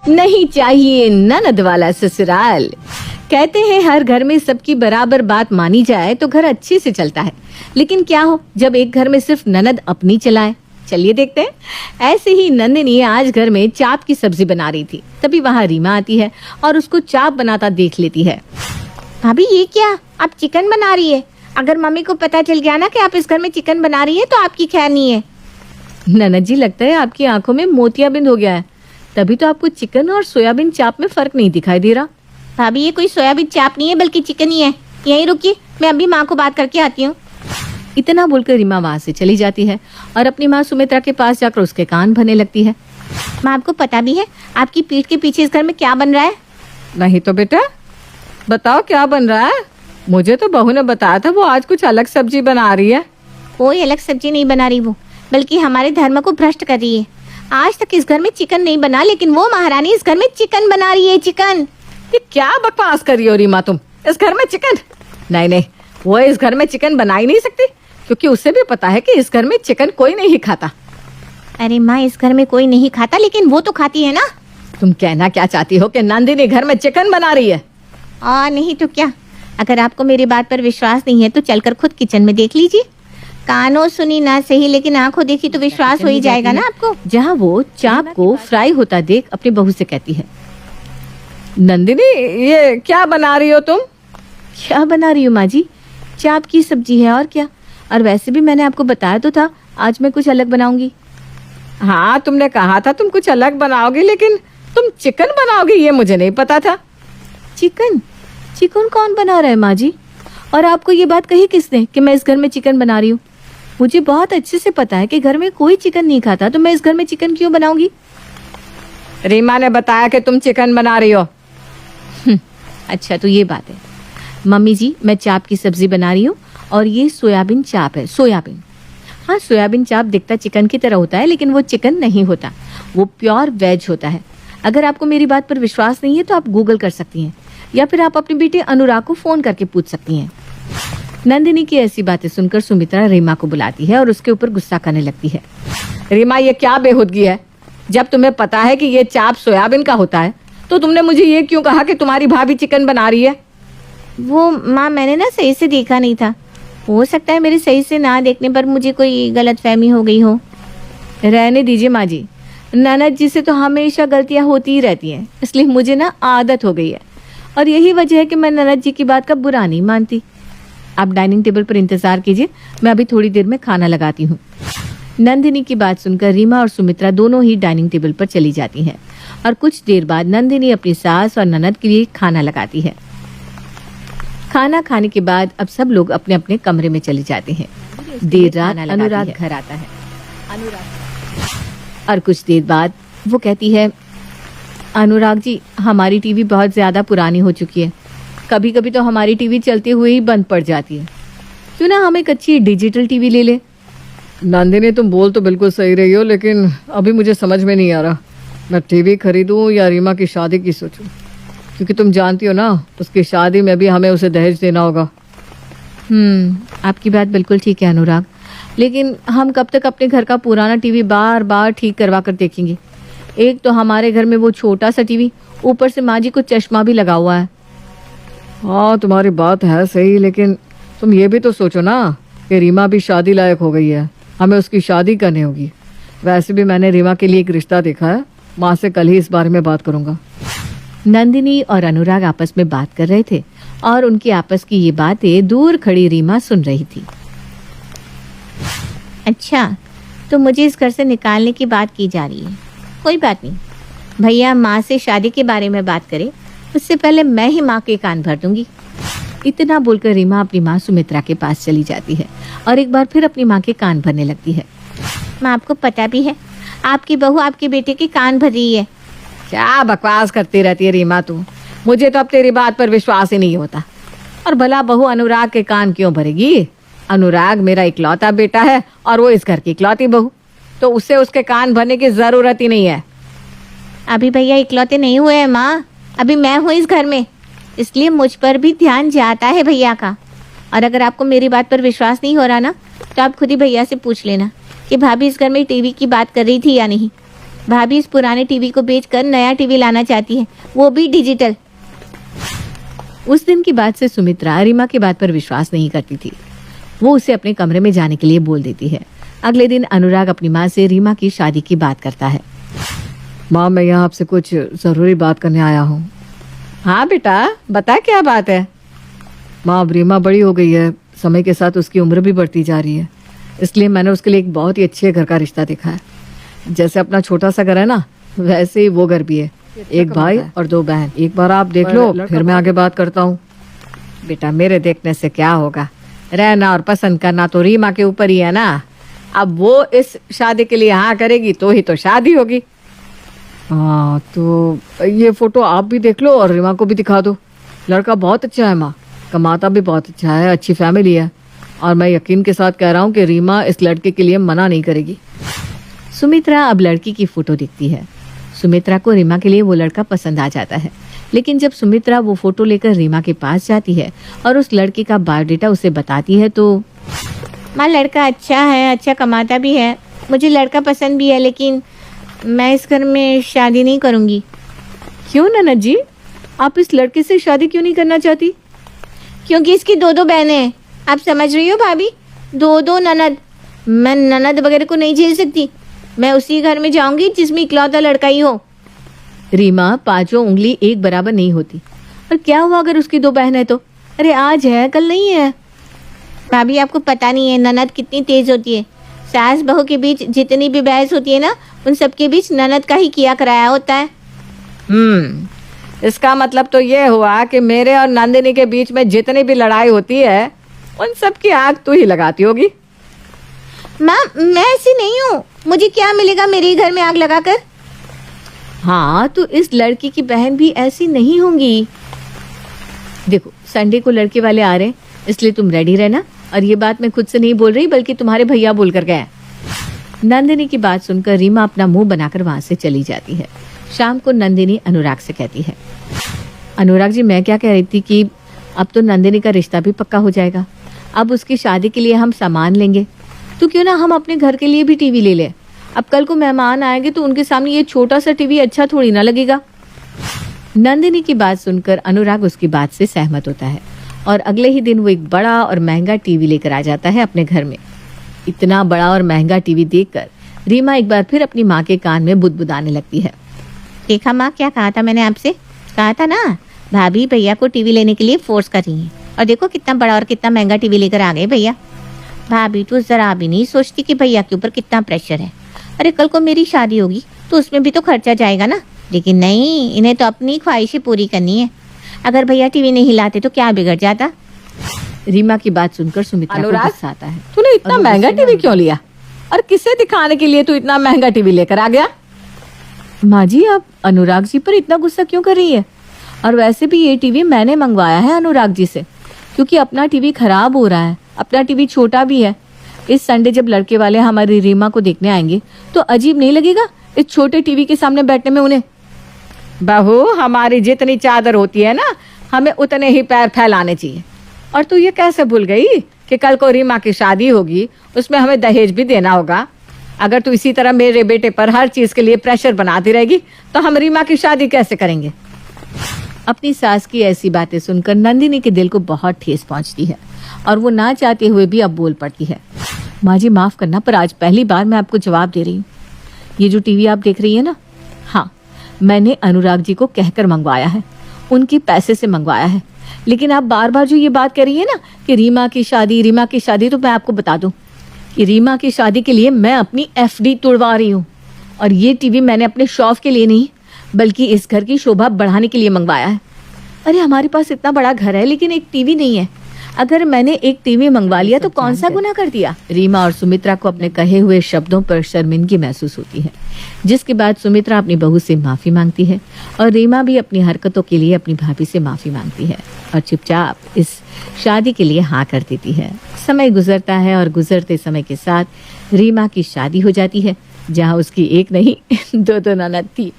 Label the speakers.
Speaker 1: नहीं चाहिए ननद वाला ससुराल। कहते हैं हर घर में सबकी बराबर बात मानी जाए तो घर अच्छे से चलता है, लेकिन क्या हो जब एक घर में सिर्फ ननद अपनी चलाए। चलिए देखते हैं। ऐसे ही नंदिनी आज घर में चाप की सब्जी बना रही थी, तभी वहाँ रीमा आती है और उसको चाप बनाता देख लेती है।
Speaker 2: भाभी ये क्या, आप चिकन बना रही है? अगर मम्मी को पता चल गया ना कि आप इस घर में चिकन बना रही है तो आपकी खैर नहीं है।
Speaker 1: ननद जी, लगता है आपकी आंखों में मोतियाबिंद हो गया है, तभी तो आपको चिकन और सोयाबीन चाप में फर्क नहीं दिखाई दे रहा।
Speaker 2: भाभी ये कोई सोयाबीन चाप नहीं है बल्कि चिकन ही है। यहीं रुकिए, मैं अभी माँ को बात करके आती हूँ।
Speaker 1: इतना बोलकर रीमा वहां से चली जाती है और अपनी माँ सुमित्रा के पास जाकर उसके कान भरने लगती है।
Speaker 2: माँ, आपको पता भी है आपकी पीठ के पीछे इस घर में क्या बन रहा है?
Speaker 1: नहीं तो बेटा, बताओ क्या बन रहा है। मुझे तो बहू ने बताया था वो आज कुछ अलग सब्जी बना रही है।
Speaker 2: कोई अलग सब्जी नहीं बना रही वो, बल्कि हमारे धर्म को भ्रष्ट कर रही है। आज तक इस घर में चिकन नहीं बना, लेकिन वो महारानी इस घर में चिकन बना रही है। चिकन?
Speaker 1: ये क्या बकवास कर रही हो रीमा तुम? इस घर में चिकन? नहीं, वो इस घर में चिकन बना ही नहीं सकती, क्योंकि उसे भी पता है कि इस घर में चिकन कोई नहीं खाता।
Speaker 2: अरे माँ, इस घर में कोई नहीं खाता, लेकिन वो तो खाती है ना।
Speaker 1: तुम कहना क्या चाहती हो कि नंदिनी घर में चिकन बना रही है?
Speaker 2: नहीं तो क्या। अगर आपको मेरी बात पर विश्वास नहीं है तो चलकर खुद किचन में देख लीजिए। कानों सुनी ना सही, लेकिन आंखों देखी तो विश्वास हो ही जाएगा ना आपको।
Speaker 1: जहाँ वो चाप को फ्राई होता देख अपनी बहू से कहती है, नंदिनी ये क्या बना रही हो तुम? क्या बना रही हो माँ जी? चाप की सब्जी है और क्या। और वैसे भी मैंने आपको बताया तो था आज मैं कुछ अलग बनाऊंगी। हाँ, तुमने कहा था तुम कुछ अलग बनाओगी, लेकिन तुम चिकन बनाओगी ये मुझे नहीं पता था। चिकन? चिकन कौन बना रहा है माँ जी? और आपको ये बात कही किसने कि मैं इस घर में चिकन बना रही हूँ? मुझे बहुत अच्छे से पता है कि घर में कोई चिकन नहीं खाता, तो मैं इस घर में चिकन क्यों बनाऊंगी? रीमा ने बताया कि तुम चिकन बना रही हो। अच्छा, तो ये बात है। मम्मी जी, मैं चाप की सब्जी बना रही हूँ और ये सोयाबीन चाप है। सोयाबीन? हाँ, सोयाबीन चाप दिखता चिकन की तरह होता है, लेकिन वो चिकन नहीं होता, वो प्योर वेज होता है। अगर आपको मेरी बात पर विश्वास नहीं है तो आप गूगल कर सकती हैं, या फिर आप अपने बेटे अनुराग को फोन करके पूछ सकती हैं। नंदिनी की ऐसी बातें सुनकर सुमित्रा रीमा को बुलाती है और उसके ऊपर गुस्सा करने लगती है। रीमा, ये क्या बेहूदगी है? जब तुम्हें पता है कि ये चाप सोयाबीन का होता है तो तुमने मुझे ये क्यों कहा कि तुम्हारी भाभी चिकन बना रही है?
Speaker 2: वो माँ, मैंने ना सही से देखा नहीं था। हो सकता है मेरे सही से ना देखने पर मुझे कोई गलतफहमी हो गई हो।
Speaker 1: रहने दीजिए माँ जी, ननद जी से तो हमेशा गलतियां होती ही रहती हैं, इसलिए मुझे ना आदत हो गई है और यही वजह है कि मैं ननद जी की बात का बुरा नहीं मानती। आप डाइनिंग टेबल पर इंतजार कीजिए, मैं अभी थोड़ी देर में खाना लगाती हूँ। नंदिनी की बात सुनकर रीमा और सुमित्रा दोनों ही डाइनिंग टेबल पर चली जाती हैं और कुछ देर बाद नंदिनी अपनी सास और ननद के लिए खाना लगाती है। खाना खाने के बाद अब सब लोग अपने अपने कमरे में चले जाते हैं। देर रात अनुराग घर आता है और कुछ देर बाद वो कहती है, अनुराग जी, हमारी टीवी बहुत ज्यादा पुरानी हो चुकी है, कभी कभी तो हमारी टीवी चलते हुए ही बंद पड़ जाती है, क्यों ना हम एक अच्छी डिजिटल टीवी ले ले। नंदिनी, तुम बोल तो बिल्कुल सही रही हो, लेकिन अभी मुझे समझ में नहीं आ रहा मैं टीवी खरीदूं या रीमा की शादी की सोचूं, क्योंकि तुम जानती हो ना उसकी शादी में भी हमें उसे दहेज देना होगा। आपकी बात बिल्कुल ठीक है अनुराग, लेकिन हम कब तक अपने घर का पुराना टीवी बार बार ठीक करवा कर देखेंगे? एक तो हमारे घर में वो छोटा सा टीवी, ऊपर से माँ जी को चश्मा भी लगा हुआ है। हाँ, तुम्हारी बात है सही, लेकिन तुम ये भी तो सोचो ना कि रीमा भी शादी लायक हो गई है, हमें उसकी शादी करनी होगी। वैसे भी मैंने रीमा के लिए एक रिश्ता देखा है, माँ से कल ही इस बारे में बात करूंगा। नंदिनी और अनुराग आपस में बात कर रहे थे और उनकी आपस की ये बातें दूर खड़ी रीमा सुन रही थी।
Speaker 2: अच्छा, तो मुझे इस घर से निकालने की बात की जा रही है। कोई बात नहीं, भैया माँ से शादी के बारे में बात करें उससे पहले मैं ही माँ के कान भर दूंगी।
Speaker 1: इतना बोलकर रीमा अपनी माँ सुमित्रा के पास चली जाती है और एक बार फिर अपनी माँ के कान भरने लगती है।
Speaker 2: माँ, आपको पता भी है आपकी बहू आपके बेटे के कान भर रही है।
Speaker 1: क्या बकवास करती रहती है रीमा तू, मुझे तो अब तेरी बात पर विश्वास ही नहीं होता। और भला बहू अनुराग के कान क्यों भरेगी? अनुराग मेरा इकलौता बेटा है और वो इस घर की इकलौती बहू, तो उससे उसके कान भरने की जरूरत ही नहीं है।
Speaker 2: अभी भैया इकलौते नहीं हुए हैं माँ, अभी मैं हूँ इस घर में, इसलिए मुझ पर भी ध्यान जाता है भैया का। और अगर आपको मेरी बात पर विश्वास नहीं हो रहा ना, तो आप खुद ही भैया से पूछ लेना कि भाभी इस घर में टीवी की बात कर रही थी या नहीं। भाभी इस पुराने टीवी को बेचकर नया टीवी लाना चाहती है, वो भी डिजिटल।
Speaker 1: उस दिन की बात से सुमित्रा रीमा की बात पर विश्वास नहीं करती थी। वो उसे अपने कमरे में जाने के लिए बोल देती है। अगले दिन अनुराग अपनी माँ से रीमा की शादी की बात करता है। माँ, मैं यहाँ आपसे कुछ जरूरी बात करने आया हूँ। हाँ बेटा, बता क्या बात है। माँ, अब रीमा बड़ी हो गई है, समय के साथ उसकी उम्र भी बढ़ती जा रही है, इसलिए मैंने उसके लिए एक बहुत ही अच्छे घर का रिश्ता देखा है। जैसे अपना छोटा सा घर है ना, वैसे ही वो घर भी है। एक भाई और 2 बहन। एक बार आप देख लो, फिर मैं आगे बात करता हूँ। बेटा, मेरे देखने से क्या होगा, रहना और पसंद करना तो रीमा के ऊपर ही है ना। अब वो इस शादी के लिए हाँ करेगी तो ही तो शादी होगी। हाँ, तो ये फोटो आप भी देख लो और रीमा को भी दिखा दो। लड़का बहुत अच्छा है माँ, कमाता भी बहुत अच्छा है, अच्छी फैमिली है, और मैं यकीन के साथ कह रहा हूँ कि रीमा इस लड़के के लिए मना नहीं करेगी। सुमित्रा अब लड़की की फोटो दिखती है। सुमित्रा को रीमा के लिए वो लड़का पसंद आ जाता है, लेकिन जब सुमित्रा वो फोटो लेकर रीमा के पास जाती है और उस लड़के का बायोडेटा उसे बताती है तो
Speaker 2: माँ, लड़का अच्छा है, अच्छा कमाता भी है, मुझे लड़का पसंद भी है, लेकिन मैं इस घर में शादी नहीं करूँगी।
Speaker 1: क्यों ननद जी, आप इस लड़के से शादी क्यों नहीं करना चाहती?
Speaker 2: क्योंकि इसकी 2 बहनें हैं। आप समझ रही हो भाभी, 2 ननद। मैं ननद वगैरह को नहीं झेल सकती। मैं उसी घर में जाऊंगी जिसमें इकलौता लड़का ही हो।
Speaker 1: रीमा, 5 उंगली एक बराबर नहीं होती। और क्या हुआ अगर उसकी 2 बहन है तो? अरे आज है कल नहीं है।
Speaker 2: भाभी, आपको पता नहीं है ननद कितनी तेज होती है। सास बहू के बीच जितनी भी बहस होती है ना, उन सबके बीच ननद का ही किया कराया होता है।
Speaker 1: इसका मतलब तो ये हुआ कि मेरे और नंदिनी के बीच में जितनी भी लड़ाई होती है उन सब की आग तू ही लगाती होगी।
Speaker 2: माँ, मैं ऐसी नहीं हूँ। मुझे क्या मिलेगा मेरे घर में आग लगाकर?
Speaker 1: हाँ, तो इस लड़की की बहन भी ऐसी नहीं होंगी। देखो, संडे को लड़के वाले आ रहे हैं, इसलिए तुम रेडी रहना। और ये बात मैं खुद से नहीं बोल रही, बल्कि तुम्हारे भैया बोल कर गए। नंदिनी की बात सुनकर रीमा अपना मुंह बनाकर वहां से चली जाती है। शाम को नंदिनी अनुराग से कहती है, अनुराग जी, मैं क्या कह रही थी कि अब तो नंदिनी का रिश्ता भी पक्का हो जाएगा। अब उसकी शादी के लिए हम सामान लेंगे, तो क्यों ना हम अपने घर के लिए भी टीवी ले लें। अब कल को मेहमान आएंगे तो उनके सामने ये छोटा सा टीवी अच्छा थोड़ी ना लगेगा। नंदिनी की बात सुनकर अनुराग उसकी बात से सहमत होता है और अगले ही दिन वो एक बड़ा और महंगा टीवी लेकर आ जाता है अपने घर में। इतना बड़ा और महंगा टीवी देखकर रीमा एक बार फिर अपनी माँ के कान में बुदबुदाने लगती है।
Speaker 2: देखा माँ, क्या कहा था मैंने आपसे? कहा था ना, भाभी भैया को टीवी लेने के लिए फोर्स कर रही है। और देखो कितना बड़ा और कितना महंगा टीवी लेकर आ गए भैया। भाभी तो जरा भी नहीं सोचती कि भैया के ऊपर कितना प्रेशर है। अरे कल को मेरी शादी होगी तो उसमें भी तो खर्चा जाएगा ना। लेकिन नहीं, इन्हें तो अपनी ख्वाहिशें पूरी करनी है। अगर भैया टीवी नहीं लाते तो क्या बिगड़ जाता?
Speaker 1: रीमा की बात सुनकर सुमित्रा को गुस्सा आता है।
Speaker 3: तूने इतना महंगा टीवी क्यों लिया और किसे दिखाने के लिए तू इतना महंगा टीवी लेकर आ गया?
Speaker 1: माँ जी, आप अनुराग जी पर इतना गुस्सा क्यों कर रही है? और वैसे भी ये टीवी मैंने मंगवाया है अनुराग जी से, क्योंकि अपना टीवी खराब हो रहा है। अपना टीवी छोटा भी है। इस संडे जब लड़के वाले हमारी रीमा को देखने आएंगे तो अजीब नहीं लगेगा इस छोटे टीवी के सामने बैठने में उन्हें?
Speaker 3: बहू, हमारी जितनी चादर होती है ना, हमें उतने ही पैर फैलाने चाहिए। और तू ये कैसे भूल गई कि कल को रीमा की शादी होगी, उसमें हमें दहेज भी देना होगा। अगर तू इसी तरह मेरे बेटे पर हर चीज के लिए प्रेशर बनाती रहेगी तो हम रीमा की शादी कैसे करेंगे?
Speaker 1: अपनी सास की ऐसी बातें सुनकर नंदिनी के दिल को बहुत ठेस पहुंचती है और वो ना चाहते हुए भी अब बोल पड़ती है। माँ जी, माफ करना, पर आज पहली बार मैं आपको जवाब दे रही हूँ। ये जो टीवी आप देख रही है ना, हाँ, मैंने अनुराग जी को कहकर मंगवाया है, उनके पैसे से मंगवाया है। लेकिन आप बार बार जो ये बात कर रही है ना कि रीमा की शादी, तो मैं आपको बता दूं कि रीमा की शादी के लिए मैं अपनी एफडी तोड़वा रही हूँ। और ये टीवी मैंने अपने शौक के लिए नहीं, बल्कि इस घर की शोभा बढ़ाने के लिए मंगवाया है। अरे हमारे पास इतना बड़ा घर है लेकिन एक टीवी नहीं है। अगर मैंने एक टीवी मंगवा लिया तो कौन सा गुनाह कर दिया? रीमा और सुमित्रा को अपने कहे हुए शब्दों पर शर्मिंदगी महसूस होती है, जिसके बाद सुमित्रा अपनी बहू से माफी मांगती है और रीमा भी अपनी हरकतों के लिए अपनी भाभी से माफी मांगती है और चुपचाप इस शादी के लिए हाँ कर देती है। समय गुजरता है और गुजरते समय के साथ रीमा की शादी हो जाती है, जहाँ उसकी एक नहीं 2 ननद थी।